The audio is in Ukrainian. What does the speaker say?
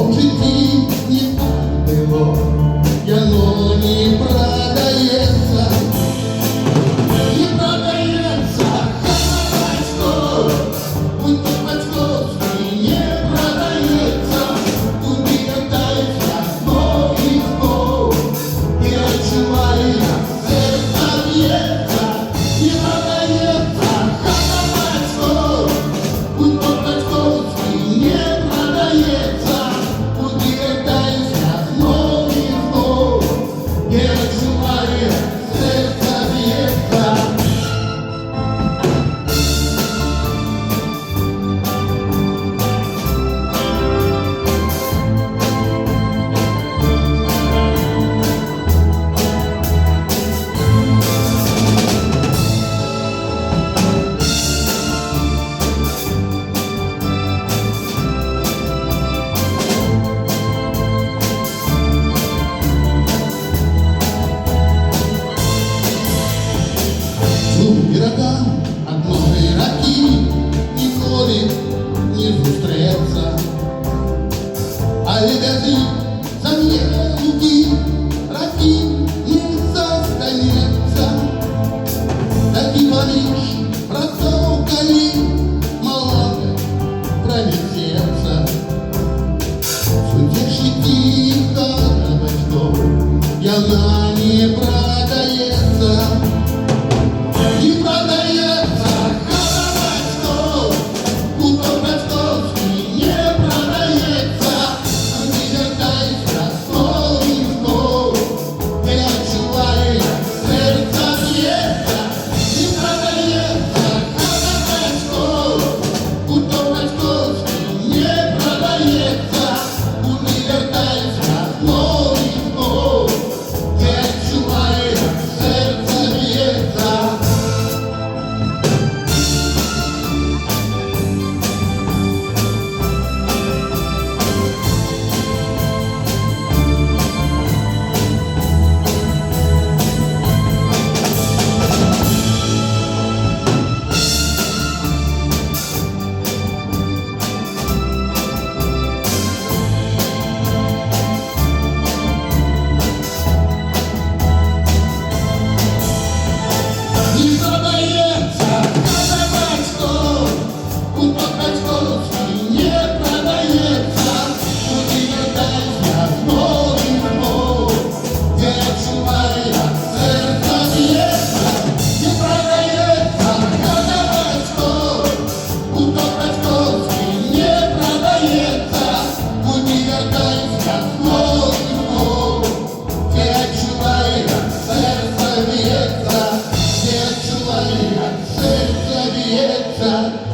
в житті не так було, і оно не продається. Не продається батько, будь то батьковський не продається. Туди катається знов і знов, і відчуває, як серце б'ється. Не продається батько, будь то батьковський не продається. Туди катається знов і знов, і відчуває, як серце б'ється. Ірокам одної раки ніколи не зустріться, але кажи, за мене луки раки не застанеться. Так і Париж працов, коли молоде пронесеться. Судишь тихо, батьков, і вона не продається. Не продається батько, будь то батьковський не продається. Не вертайся знов і знов, не відчуває, як серце б'ється. Не продається батько, будь то батьковський не продається. Не вертайся знов і знов, не відчуває, як серце б'ється. Не продається батько, будь то батьковський не продається. Туди катається знов і знов, не відчуває, як серце б'ється. Не продається батько, будь то батьковський не продається. Туди катається знов і знов, не відчуває, як серце б'ється. Не відчуває, як серце б'ється.